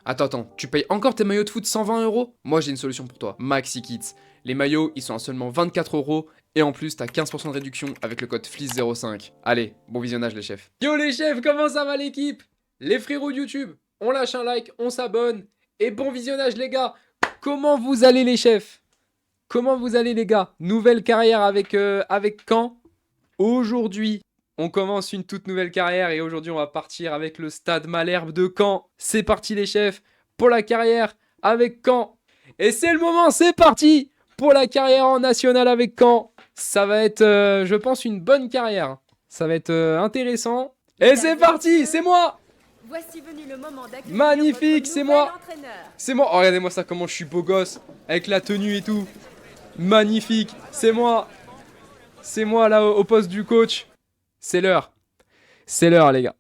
Attends, tu payes encore tes maillots de foot 120 euros? Moi j'ai une solution pour toi, Maxi Kids. Les maillots, ils sont à seulement 24 euros et en plus t'as 15% de réduction avec le code FLIS05. Allez, bon visionnage les chefs. Yo les chefs, comment ça va l'équipe? Les frérots de YouTube, on lâche un like, on s'abonne et bon visionnage les gars. Comment vous allez les chefs? Comment vous allez les gars? Nouvelle carrière avec Caen. Aujourd'hui, on commence une toute nouvelle carrière et aujourd'hui on va partir avec le Stade Malherbe de Caen. C'est parti les chefs pour la carrière avec Caen. Et c'est le moment, c'est parti pour la carrière en national avec Caen. Ça va être, je pense, une bonne carrière. Ça va être intéressant. Et c'est parti, c'est moi. Voici venu le moment d'accueillir Magnifique, votre c'est nouvel moi. entraîneur. C'est moi. Oh, regardez-moi ça, comment je suis beau gosse. Avec la tenue et tout. Magnifique, c'est moi. C'est moi là au poste du coach. C'est l'heure. C'est l'heure les gars.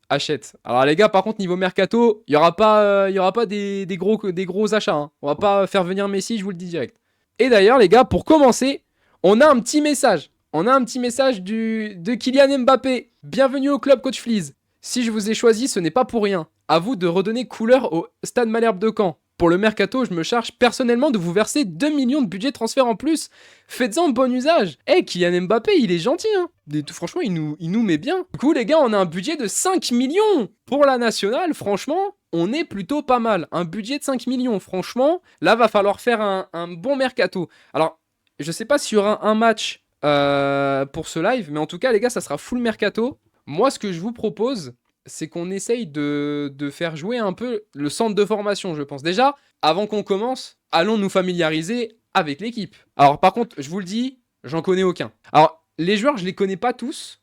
Achète. Alors les gars, par contre niveau mercato, il y aura pas des gros achats. Hein. On va pas faire venir Messi, je vous le dis direct. Et d'ailleurs les gars, pour commencer, on a un petit message. On a un petit message de Kylian Mbappé. Bienvenue au club coach Fleas. Si je vous ai choisi, ce n'est pas pour rien. À vous de redonner couleur au Stade Malherbe de Caen. Pour le mercato, je me charge personnellement de vous verser 2 millions de budget de transfert en plus. Faites-en bon usage. Kylian Mbappé, il est gentil, hein. Franchement, il nous met bien. Du coup, les gars, on a un budget de 5 millions pour la nationale. Franchement, on est plutôt pas mal. Un budget de 5 millions, franchement. Là, va falloir faire un bon mercato. Alors, je sais pas s'il y aura un match pour ce live, mais en tout cas, les gars, ça sera full mercato. Moi, ce que je vous propose, c'est qu'on essaye de faire jouer un peu le centre de formation, je pense. Déjà, avant qu'on commence, allons nous familiariser avec l'équipe. Alors, par contre, je vous le dis, j'en connais aucun. Alors, les joueurs, je les connais pas tous.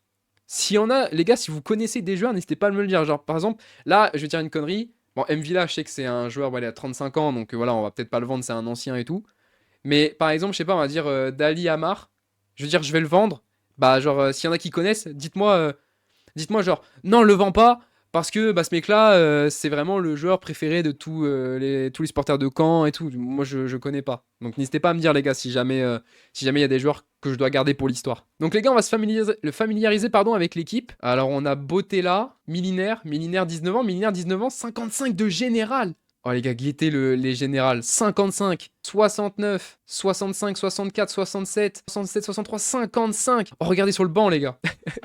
S'il y en a, les gars, si vous connaissez des joueurs, n'hésitez pas à me le dire. Genre, par exemple, là, je vais dire une connerie. Bon, Mvila, je sais que c'est un joueur, il a 35 ans, donc voilà, on va peut-être pas le vendre, c'est un ancien et tout. Mais par exemple, je sais pas, on va dire Dali Amar. Je veux dire, je vais le vendre. Bah, genre, s'il y en a qui connaissent, dites-moi genre, non, le vends pas, parce que bah, ce mec-là, c'est vraiment le joueur préféré de tous les supporters de Caen et tout. Moi, je connais pas. Donc, n'hésitez pas à me dire, les gars, si jamais il y a des joueurs que je dois garder pour l'histoire. Donc, les gars, on va se familiariser pardon, avec l'équipe. Alors, on a Botella, Milinaire 19 ans, 55 de général. Oh les gars, guettez les générales. 55, 69, 65, 64, 67, 67, 63, 55. Oh, regardez sur le banc, les gars.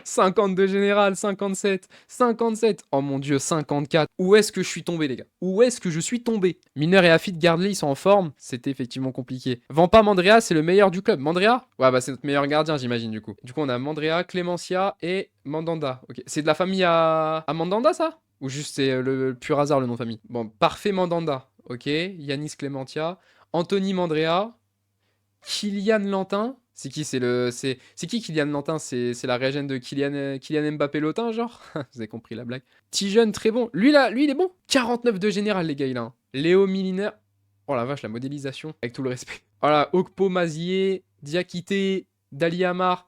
52 général, 57, 57. Oh mon dieu, 54. Où est-ce que je suis tombé, les gars? Où est-ce que je suis tombé? Mineur et Afid Gardley, ils sont en forme. C'était effectivement compliqué. Vampa Mandrea, c'est le meilleur du club. Mandrea? Ouais, bah c'est notre meilleur gardien, j'imagine, du coup. Du coup, on a Mandrea, Clémencia et Mandanda. Ok, c'est de la famille à Mandanda, ça? Ou juste c'est le pur hasard le nom de famille. Bon, parfait Mandanda. Ok. Yanis Clémentia. Anthony Mandrea. Kylian Lantin. C'est qui c'est qui Kylian Lantin? C'est la régène de Kylian Mbappé Lotin, genre. Vous avez compris la blague. Petit jeune, très bon. Lui, il est bon. 49 de général, les gars, il a. Léo Miliner. Oh la vache, la modélisation. Avec tout le respect. Voilà, Okpo Mazier. Diakité. Dali Amar.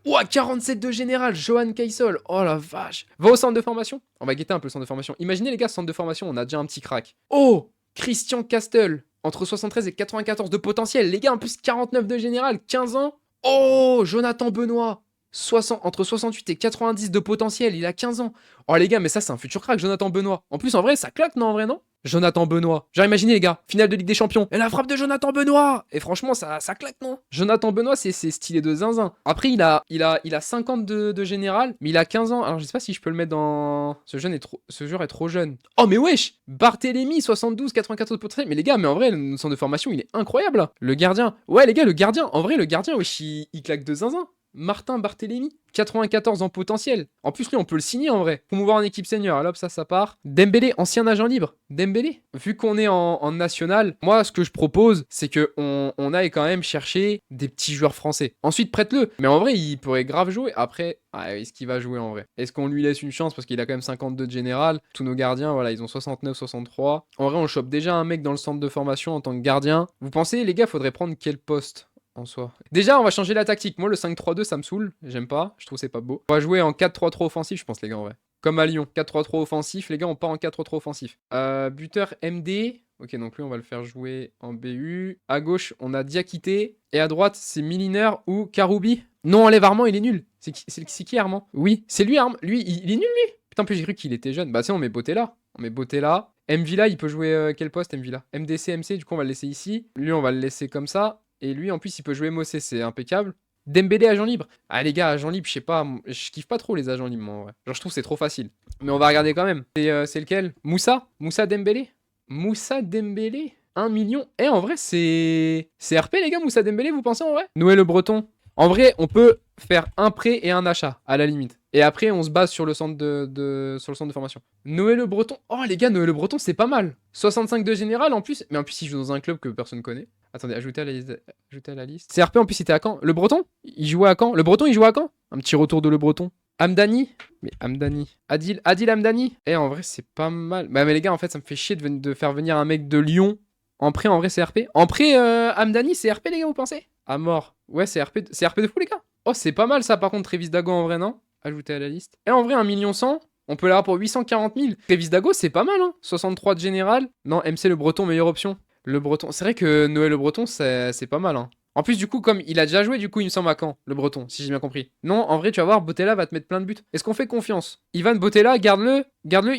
Ouah, 47 de général, Johan Kaysol. Oh la vache. Va au centre de formation. On va guetter un peu le centre de formation. Imaginez les gars, centre de formation, on a déjà un petit crack. Oh, Christian Castel. Entre 73 et 94 de potentiel. Les gars, en plus 49 de général, 15 ans. Oh, Jonathan Benoît. Entre 68 et 90 de potentiel, il a 15 ans. Oh les gars, mais ça c'est un futur crack, Jonathan Benoît. En plus, en vrai, ça claque, non, en vrai, non? Jonathan Benoît. Genre, imaginez les gars, finale de Ligue des Champions. Et la frappe de Jonathan Benoît. Et franchement, ça claque, non? Jonathan Benoît, c'est stylé de zinzin. Après, il a 50 de général, mais il a 15 ans. Alors, je sais pas si je peux le mettre dans... Ce joueur est trop jeune. Oh, mais wesh! Barthélémy, 72, 94 de potentiel. Mais les gars, mais en vrai, le centre de formation, il est incroyable, là. Le gardien. Ouais, les gars, le gardien. En vrai, le gardien, wesh, il claque de zinzin. Martin Barthélémy, 94 en potentiel. En plus, lui, on peut le signer en vrai. Promouvoir en équipe senior. Alors, ça part. Dembélé, ancien agent libre. Dembélé. Vu qu'on est en national, moi, ce que je propose, c'est qu'on aille quand même chercher des petits joueurs français. Ensuite, prête-le. Mais en vrai, il pourrait grave jouer. Après, est-ce qu'il va jouer en vrai? Est-ce qu'on lui laisse une chance parce qu'il a quand même 52 de général? Tous nos gardiens, voilà, ils ont 69, 63. En vrai, on chope déjà un mec dans le centre de formation en tant que gardien. Vous pensez, les gars, faudrait prendre quel poste? En soi. Déjà, on va changer la tactique. Moi, le 5-3-2, ça me saoule. J'aime pas. Je trouve c'est pas beau. On va jouer en 4-3-3 offensif, je pense, les gars, en vrai. Comme à Lyon. 4-3-3 offensif. Les gars, on part en 4-3-3 offensif. Buteur MD. Ok, donc lui, on va le faire jouer en BU. À gauche, on a Diakité. Et à droite, c'est Miliner ou Karoubi. Non, enlève Armand, il est nul. C'est qui, Armand? Oui, c'est lui, Armand. Lui, il est nul, lui. Putain, en plus, j'ai cru qu'il était jeune. Bah, tiens, on met Botella. On met Botella. Mvila, il peut jouer quel poste, Mvila? MDC, MC, du coup, on va le laisser ici. Lui, on va le laisser comme ça. Et lui, en plus, il peut jouer Mossé, c'est impeccable. Dembélé, agent libre. Ah, les gars, agent libre, je sais pas. Je kiffe pas trop les agents libres, moi, en vrai. Genre, je trouve que c'est trop facile. Mais on va regarder quand même. C'est lequel? Moussa? Moussa Dembélé? Moussa Dembélé? 1 million. Eh, en vrai, c'est RP, les gars, Moussa Dembélé, vous pensez en vrai? Noël Le Breton. En vrai, on peut faire un prêt et un achat, à la limite. Et après, on se base sur le centre sur le centre de formation. Noël Le Breton. Oh, les gars, Noël Le Breton, c'est pas mal. 65 de général, en plus. Mais en plus, il joue dans un club que personne connaît. Attendez, ajouter à la liste. CRP, en plus, il était à Caen. Le Breton? Il jouait à Caen. Le Breton, il jouait à Caen? Un petit retour de Le Breton. Hamdani? Mais Hamdani. Adil Hamdani? Eh, en vrai, c'est pas mal. Bah, mais les gars, en fait, ça me fait chier de faire venir un mec de Lyon. En prêt, en vrai, c'est RP. En prêt, Hamdani, c'est RP, les gars, vous pensez? À mort. Ouais, c'est RP de fou, les gars. Oh, c'est pas mal, ça, par contre, Trévis Dago, en vrai, non? Ajouter à la liste. Et en vrai, 1 million 100, on peut l'avoir pour 840 000. Trévis Dago, c'est pas mal, hein. 63 de général. Non, MC Le Breton, meilleure option. Le Breton. C'est vrai que Noël Le Breton, c'est pas mal, hein. En plus, du coup, comme il a déjà joué, du coup, il me semble à Caen, Le Breton, si j'ai bien compris. Non, en vrai, tu vas voir, Botella va te mettre plein de buts. Est-ce qu'on fait confiance? Ivan Botella, garde-le,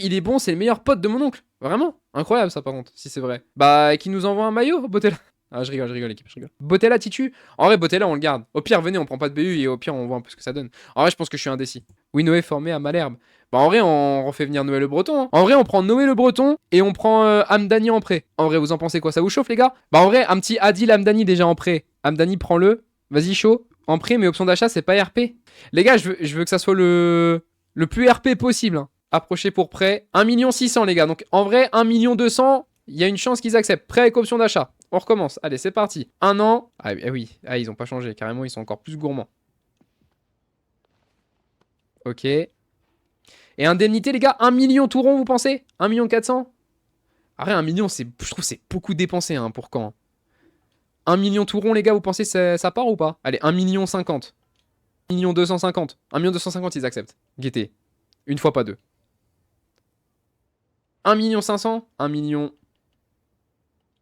il est bon, c'est le meilleur pote de mon oncle. Vraiment? Incroyable, ça, par contre, si c'est vrai. Bah, qui nous envoie un maillot, Botella? Ah, je rigole, l'équipe, je rigole. Botella, Titu? En vrai, Botella, on le garde. Au pire, venez, on prend pas de BU et au pire, on voit un peu ce que ça donne. En vrai, je pense que je suis indécis. Oui, Noé formé à Malherbe. Bah, en vrai, on refait venir Noé Le Breton. Hein. En vrai, on prend Noé Le Breton et on prend Hamdani en prêt. En vrai, vous en pensez quoi? Ça vous chauffe, les gars? Bah, en vrai, un petit Adil Hamdani déjà en prêt. Hamdani, prends-le. Vas-y, chaud. En prêt, mais option d'achat, c'est pas RP. Les gars, je veux que ça soit le plus RP possible. Hein. Approchez pour prêt. 1 600 000, les gars. Donc, en vrai, 1 200 000, il y a une chance qu'ils acceptent. Prêt avec option d'achat. On recommence. Allez, c'est parti. 1 an. Ah oui. Ah, ils ont pas changé. Carrément, ils sont encore plus gourmands. Ok. Et indemnité, les gars, 1 million tout rond, vous pensez? 1 400 000? Après, 1 million, je trouve que c'est beaucoup dépensé hein, pour quand 1 million tout rond, les gars, vous pensez ça part ou pas? Allez, 1 million 50. 1 million 250. 1 million 250, ils acceptent. Guettez. Une fois, pas deux. 1 million 500. 1 million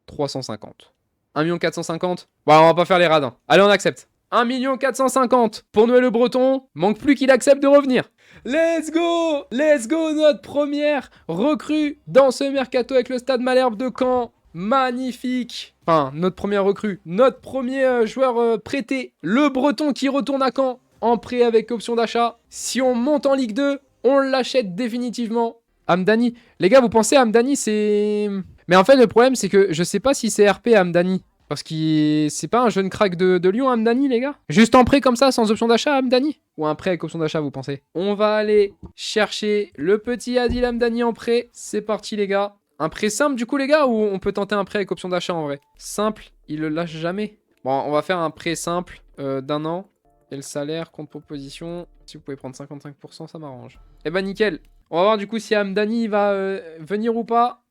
350. 1 million 450. Bon, on va pas faire les radins. Allez, on accepte. 1 million 450 pour Noël Le Breton. Manque plus qu'il accepte de revenir. Let's go! Let's go, notre première recrue dans ce mercato avec le Stade Malherbe de Caen. Magnifique. Enfin, notre première recrue. Notre premier joueur prêté. Le Breton qui retourne à Caen en prêt avec option d'achat. Si on monte en Ligue 2, on l'achète définitivement. Hamdani. Les gars, vous pensez à Hamdani, c'est... Mais en fait, le problème, c'est que je sais pas si c'est RP Hamdani. Parce que c'est pas un jeune crack de Lyon, Hamdani, les gars? Juste en prêt comme ça, sans option d'achat, Hamdani? Ou un prêt avec option d'achat, vous pensez? On va aller chercher le petit Adil Hamdani en prêt. C'est parti, les gars. Un prêt simple, du coup, les gars? Ou on peut tenter un prêt avec option d'achat, en vrai? Simple, il le lâche jamais. Bon, on va faire un prêt simple d'1 an. Et le salaire, contre proposition. Si vous pouvez prendre 55%, ça m'arrange. Eh ben, nickel. On va voir, du coup, si Hamdani va venir ou pas.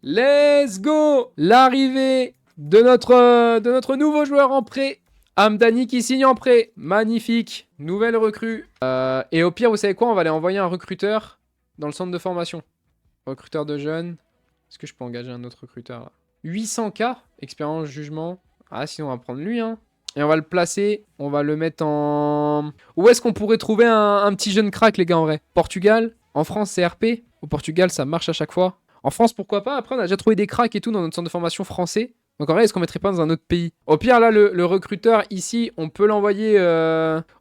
Let's go! L'arrivée de notre nouveau joueur en prêt. Hamdani qui signe en prêt. Magnifique. Nouvelle recrue. Et au pire, vous savez quoi? On va aller envoyer un recruteur dans le centre de formation. Recruteur de jeunes. Est-ce que je peux engager un autre recruteur là? 800K. Expérience, jugement. Ah, sinon, on va prendre lui. Hein. Et on va le placer. On va le mettre en... Où est-ce qu'on pourrait trouver un petit jeune crack, les gars, en vrai? Portugal. En France, c'est RP. Au Portugal, ça marche à chaque fois. En France, pourquoi pas? Après, on a déjà trouvé des cracks et tout dans notre centre de formation français. Donc en vrai, est-ce qu'on mettrait pas dans un autre pays? Au pire, là, le recruteur ici, on peut l'envoyer...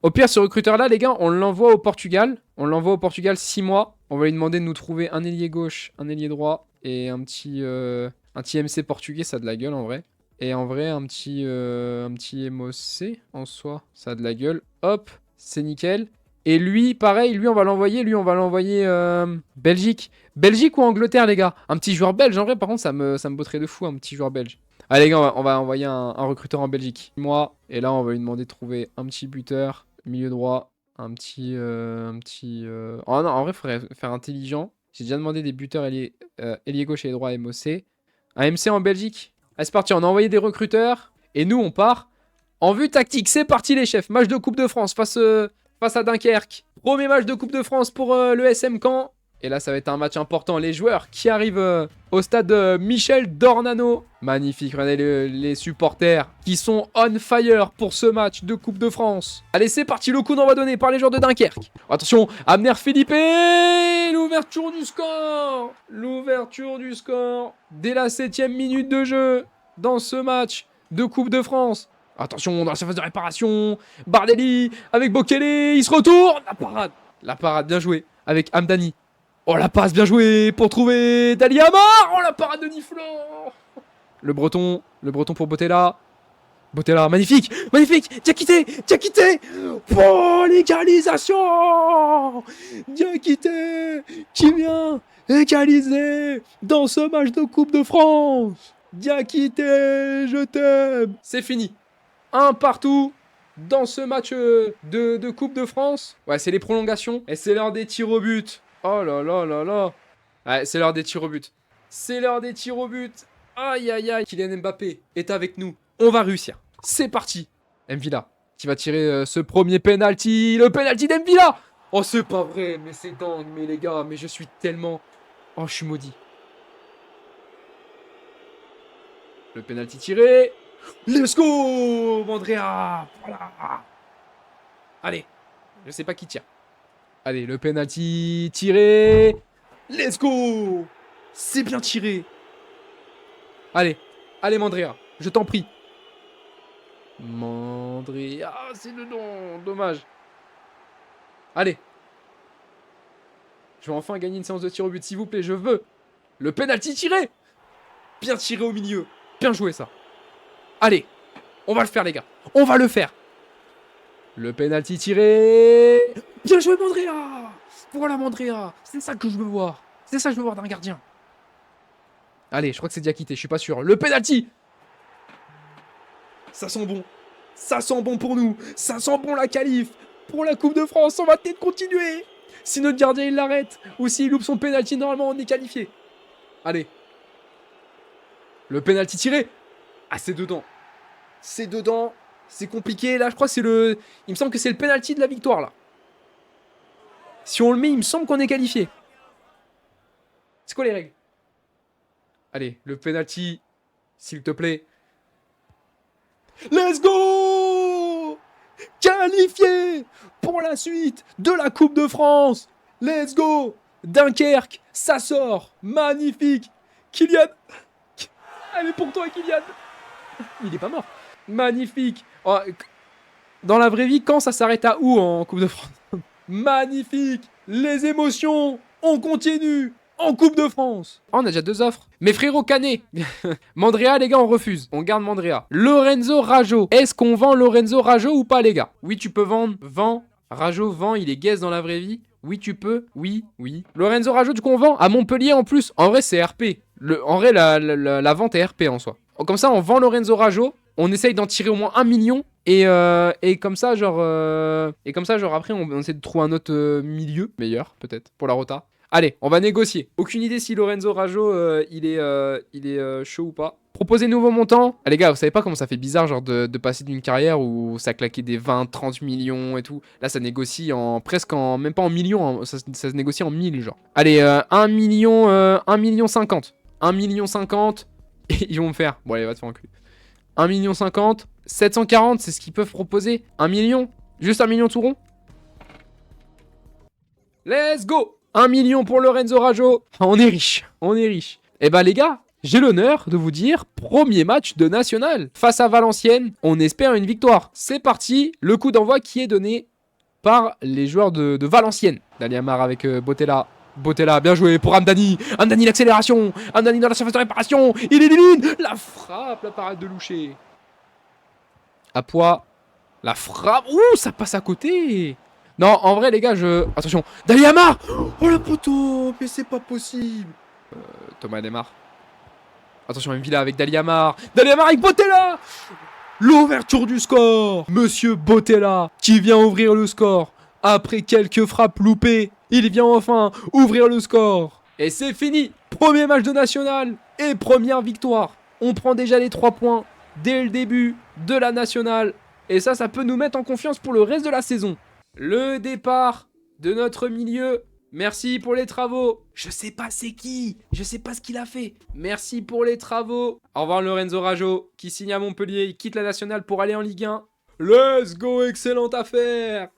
Au pire, ce recruteur-là, les gars, on l'envoie au Portugal. On l'envoie au Portugal 6 mois. On va lui demander de nous trouver un ailier gauche, un ailier droit et un petit MC portugais, ça a de la gueule en vrai. Et en vrai, un petit MOC en soi, ça a de la gueule. Hop, c'est nickel. Et lui, pareil, on va l'envoyer Belgique. Belgique ou Angleterre, les gars? Un petit joueur belge, en vrai, par contre, ça me botterait de fou, un petit joueur belge. Allez, les gars, on va envoyer un recruteur en Belgique. Moi, et là, on va lui demander de trouver un petit buteur, milieu droit, Oh non, en vrai, il faudrait faire intelligent. J'ai déjà demandé des buteurs ailier gauche et droit à MOC. Un MC en Belgique. Allez, c'est parti, on a envoyé des recruteurs. Et nous, on part en vue tactique. C'est parti, les chefs. Match de Coupe de France face à Dunkerque. Premier match de Coupe de France pour le SM Caen. Et là, ça va être un match important. Les joueurs qui arrivent au stade Michel Dornano. Magnifique, regardez les supporters qui sont on fire pour ce match de Coupe de France. Allez, c'est parti, le coup d'envoi donné par les joueurs de Dunkerque. Attention, Abner Felipe, l'ouverture du score. L'ouverture du score dès la 7e minute de jeu dans ce match de Coupe de France. Attention, dans la surface de réparation, Bardelli avec Bokele, il se retourne. La parade, bien joué avec Hamdani. Oh la passe bien jouée pour trouver Dali Amar. Oh la parade de Niflan. Le breton pour Botella. Botella, magnifique, Diakité. Oh, l'égalisation. Diakité qui vient égaliser dans ce match de Coupe de France. Diakité, je t'aime. C'est fini. Un partout dans ce match de Coupe de France. Ouais, c'est les prolongations et c'est l'heure des tirs au but. Oh là là là là. Ouais, c'est l'heure des tirs au but. Aïe aïe aïe. Kylian Mbappé est avec nous. On va réussir. C'est parti. Mvila qui va tirer ce premier penalty. Le penalty d'Mvila. Oh, c'est pas vrai. Mais c'est dingue. Mais les gars, mais je suis tellement... Oh, je suis maudit. Le penalty tiré. Let's go, Andrea. Voilà. Allez. Je sais pas qui tire. Allez, le penalty tiré. Let's go. C'est bien tiré. Allez, Mandrea, je t'en prie. Mandrea, c'est dedans, dommage. Allez. Je vais enfin gagner une séance de tir au but, s'il vous plaît, je veux. Le penalty tiré. Bien tiré au milieu. Bien joué, ça. Allez, on va le faire, les gars. On va le faire. Le penalty tiré. Bien joué, Mandrea. Voilà, Mandrea. C'est ça que je veux voir. C'est ça que je veux voir d'un gardien. Allez, je crois que c'est Diakité, je suis pas sûr. Le penalty. Ça sent bon. Ça sent bon pour nous. Ça sent bon la qualif. Pour la Coupe de France, on va peut-être continuer. Si notre gardien, il l'arrête. Ou s'il loupe son penalty, normalement, on est qualifié. Allez. Le penalty tiré. Ah, c'est dedans. C'est dedans. C'est compliqué. Là, je crois que c'est le... Il me semble que c'est le penalty de la victoire, là. Si on le met, il me semble qu'on est qualifié. C'est quoi les règles? Allez, le penalty, s'il te plaît. Let's go! Qualifié pour la suite de la Coupe de France. Let's go! Dunkerque, ça sort. Magnifique. Kylian. Elle est pour toi, Kylian. Il est pas mort. Magnifique. Oh, dans la vraie vie, quand ça s'arrête à où en Coupe de France? Magnifique. Les émotions. On continue. En Coupe de France. Oh, on a déjà 2 offres. Mais frérot Canet. Mandrea, les gars, on refuse. On garde Mandrea. Lorenzo Rajo. Est-ce qu'on vend Lorenzo Rajo ou pas, les gars? Oui, tu peux vendre. Vends. Rajo vend. Il est guest dans la vraie vie. Oui, tu peux. Oui. Lorenzo Rajo, du coup, on vend. À Montpellier, en plus. En vrai, c'est RP. En vrai, la vente est RP en soi. Comme ça, on vend Lorenzo Rajo. On essaye d'en tirer au moins 1 million. Et comme ça, genre... après, on essaie de trouver un autre milieu. Meilleur, peut-être. Pour la rota. Allez, on va négocier. Aucune idée si Lorenzo Rajo, il est chaud ou pas. Proposer nouveau montant. Ah les gars, vous savez pas comment ça fait bizarre genre de passer d'une carrière où ça claquait des 20, 30 millions et tout. Là, ça négocie même pas en millions, ça se négocie en 1000 genre. Allez, 1 million 50. 1 million 50. Et ils vont me faire. Bon allez, va te faire enculer. 1 million 50. 740, c'est ce qu'ils peuvent proposer. 1 million. Juste 1 million tout rond. Let's go! 1 million pour Lorenzo Rajo. On est riche. Eh bah les gars, j'ai l'honneur de vous dire, premier match de National. Face à Valenciennes, on espère une victoire. C'est parti, le coup d'envoi qui est donné par les joueurs de Valenciennes. Dali Amar avec Botella. Botella, bien joué pour Hamdani. Hamdani, l'accélération. Hamdani dans la surface de réparation. Il élimine. La frappe, la parade de Loucher. Apois. La frappe. Ouh, ça passe à côté. Non, en vrai, les gars, Attention, Dali Amar. Oh, le poteau. Mais c'est pas possible. Thomas Lemar. Attention, Mvila avec Dali Amar. Dali Amar avec Botella. L'ouverture du score. Monsieur Botella qui vient ouvrir le score. Après quelques frappes loupées, il vient enfin ouvrir le score. Et c'est fini. Premier match de National et première victoire. On prend déjà les 3 points dès le début de la National. Et ça peut nous mettre en confiance pour le reste de la saison. Le départ de notre milieu Merci pour les travaux. Je sais pas c'est qui. Je sais pas ce qu'il a fait. Merci pour les travaux. Au revoir Lorenzo Rajo, qui signe à Montpellier. Il quitte la nationale pour aller en Ligue 1. Let's go, excellente affaire.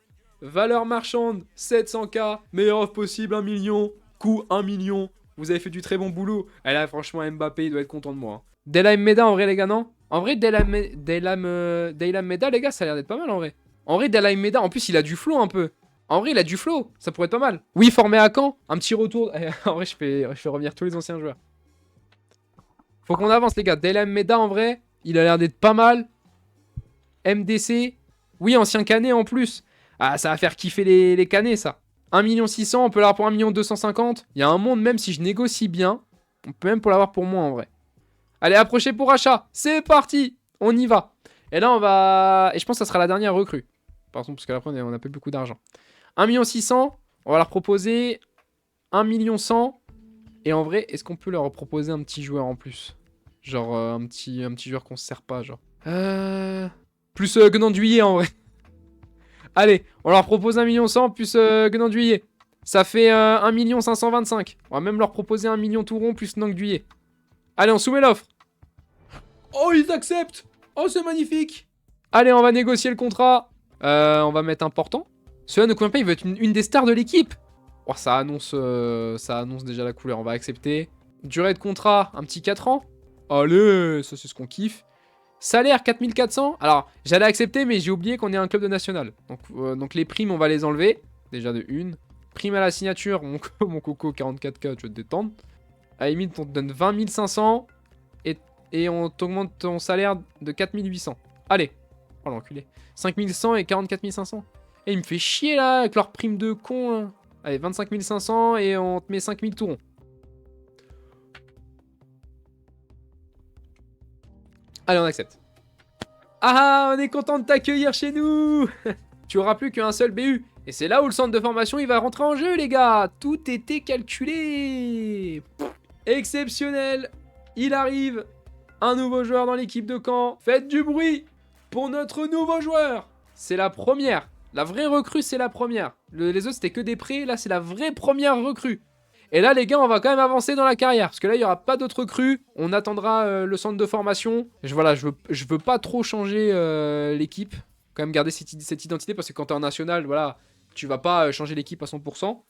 Valeur marchande, 700K. Meilleure offre possible, 1 million. Coût, 1 million. Vous avez fait du très bon boulot. Et là, franchement, Mbappé, il doit être content de moi. Delam Meda, en vrai, les gars, non? En vrai, Delam Meda, les gars, ça a l'air d'être pas mal, en vrai. En vrai, Delam Meda, en plus, il a du flow un peu. En vrai, il a du flow. Ça pourrait être pas mal. Oui, formé à Caen. Un petit retour. En vrai, je fais revenir tous les anciens joueurs. Faut qu'on avance, les gars. Delam Meda, en vrai, il a l'air d'être pas mal. MDC. Oui, ancien canet en plus. Ah, ça va faire kiffer les canets, ça. 1 600 000, on peut l'avoir pour 1 250 000. Il y a un monde, même si je négocie bien, on peut même pour l'avoir pour moi, en vrai. Allez, approchez pour achat. C'est parti. On y va. Et là, on va... Et je pense que ça sera la dernière recrue. Par contre, parce qu'après, on n'a pas beaucoup d'argent. 1 600 000. On va leur proposer 1 100 000. Et en vrai, est-ce qu'on peut leur proposer un petit joueur en plus? Genre, un petit joueur qu'on se sert pas, genre. Plus Guenanduillet, en vrai. Allez, on leur propose 1 100 000 plus Guenanduillet. Ça fait 1 525 000. On va même leur proposer 1 million tout rond plus Nanguillet. Allez, on soumet l'offre. Oh, ils acceptent. Oh, c'est magnifique. Allez, on va négocier le contrat. On va mettre important. Cela ne convient pas, il veut être une des stars de l'équipe. Oh, ça annonce déjà la couleur. On va accepter. Durée de contrat, un petit 4 ans. Allez, ça c'est ce qu'on kiffe. Salaire 4400. Alors, j'allais accepter, mais j'ai oublié qu'on est un club de national. Donc les primes, on va les enlever. Déjà de une. Prime à la signature, mon coco, 44K, tu vas te détendre. À la limite, on te donne 20 500. Et on t'augmente ton salaire de 4800. Allez. Oh l'enculé. 5100 et 44 500. Et il me fait chier là, avec leur prime de con. Là. Allez, 25 500 et on te met 5000 tout rond. Allez, on accepte. Ah, on est content de t'accueillir chez nous. Tu auras plus qu'un seul BU. Et c'est là où le centre de formation, il va rentrer en jeu, les gars. Tout était calculé. Exceptionnel. Il arrive. Un nouveau joueur dans l'équipe de Caen. Faites du bruit pour notre nouveau joueur. C'est la première. La vraie recrue, c'est la première. Les autres, c'était que des prêts. Là, c'est la vraie première recrue. Et là, les gars, on va quand même avancer dans la carrière. Parce que là, il n'y aura pas d'autres recrues. On attendra le centre de formation. Voilà, je veux pas trop changer l'équipe. Quand même garder cette identité. Parce que quand tu es en national, voilà, tu vas pas changer l'équipe à 100%.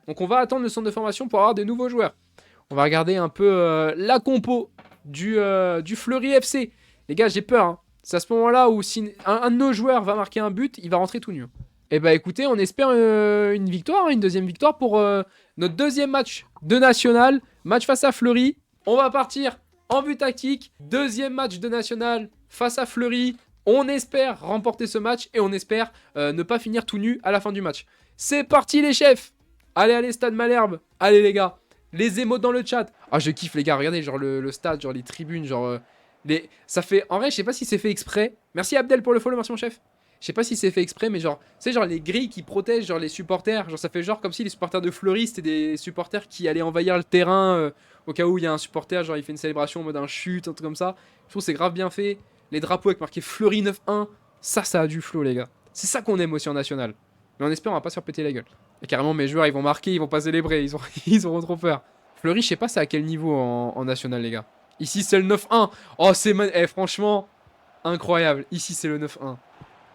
Donc, on va attendre le centre de formation pour avoir des nouveaux joueurs. On va regarder un peu la compo du Fleury FC. Les gars, j'ai peur. Hein. C'est à ce moment-là où si un de nos joueurs va marquer un but, il va rentrer tout nu. Et bah écoutez, on espère une victoire, une deuxième victoire pour notre deuxième match de national. Match face à Fleury. On va partir en vue tactique. Deuxième match de national face à Fleury. On espère remporter ce match et on espère ne pas finir tout nu à la fin du match. C'est parti les chefs. Allez, Stade Malherbe. Allez les gars. Les émotes dans le chat. Ah, je kiffe les gars, regardez genre le stade, genre les tribunes, genre ça fait en vrai, je sais pas si c'est fait exprès. Merci Abdel pour le follow, merci mon chef. Je sais pas si c'est fait exprès, mais genre, tu sais, genre les grilles qui protègent genre les supporters, genre ça fait genre comme si les supporters de Fleury c'était des supporters qui allaient envahir le terrain au cas où il y a un supporter, genre il fait une célébration en mode un chute, un truc comme ça. Je trouve c'est grave bien fait. Les drapeaux avec marqué Fleury 9-1, ça a du flow les gars. C'est ça qu'on aime aussi en national. Mais on espère on va pas se faire péter la gueule. Et carrément mes joueurs ils vont marquer, ils vont pas célébrer, ils auront trop peur. Fleury, je sais pas c'est à quel niveau en national les gars. Ici c'est le 9-1. Oh c'est franchement incroyable. Ici c'est le 9-1.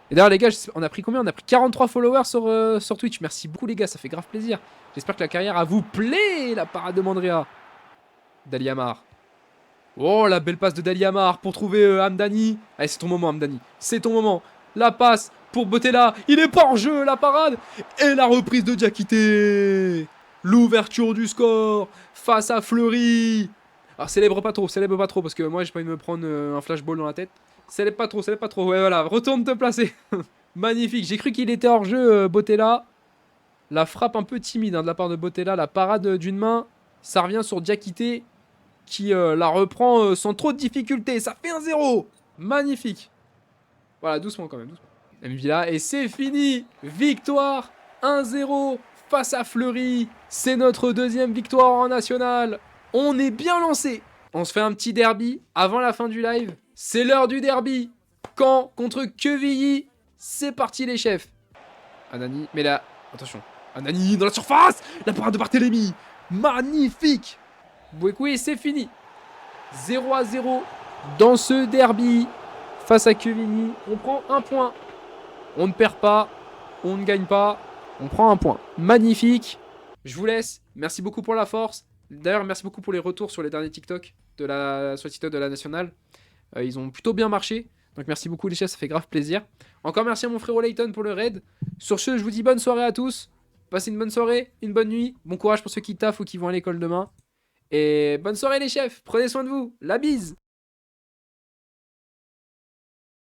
Et d'ailleurs les gars, on a pris combien? On a pris 43 followers sur Twitch. Merci beaucoup les gars, ça fait grave plaisir. J'espère que la carrière vous plaît, la parade de Mandrea. Daliamar. Oh la belle passe de Daliamar pour trouver Hamdani. Allez c'est ton moment Hamdani. C'est ton moment. La passe pour Botella. Il est pas en jeu, la parade. Et la reprise de Diakité. L'ouverture du score face à Fleury. Alors célèbre pas trop parce que moi j'ai pas envie de me prendre un flashball dans la tête. Célèbre pas trop. Ouais voilà, retourne te placer. Magnifique, j'ai cru qu'il était hors jeu Botella. La frappe un peu timide hein, de la part de Botella, la parade d'une main. Ça revient sur Diakité qui la reprend sans trop de difficulté. Ça fait 1-0. Magnifique. Voilà, doucement quand même, doucement. Mvila et c'est fini. Victoire 1-0 face à Fleury. C'est notre deuxième victoire en national. On est bien lancé. On se fait un petit derby avant la fin du live. C'est l'heure du derby. Caen contre Quevilly. C'est parti les chefs. Anani, mais là, attention. Anani dans la surface. La parade de Barthélémy. Magnifique. Bouékoué, c'est fini. 0-0 dans ce derby face à Quevilly. On prend un point. On ne perd pas. On ne gagne pas. On prend un point. Magnifique. Je vous laisse. Merci beaucoup pour la force. D'ailleurs, merci beaucoup pour les retours sur les derniers TikTok sur le TikTok de la nationale. Ils ont plutôt bien marché. Donc merci beaucoup les chefs, ça fait grave plaisir. Encore merci à mon frérot Layton pour le raid. Sur ce, je vous dis bonne soirée à tous. Passez une bonne soirée, une bonne nuit. Bon courage pour ceux qui taffent ou qui vont à l'école demain. Et bonne soirée les chefs. Prenez soin de vous. La bise.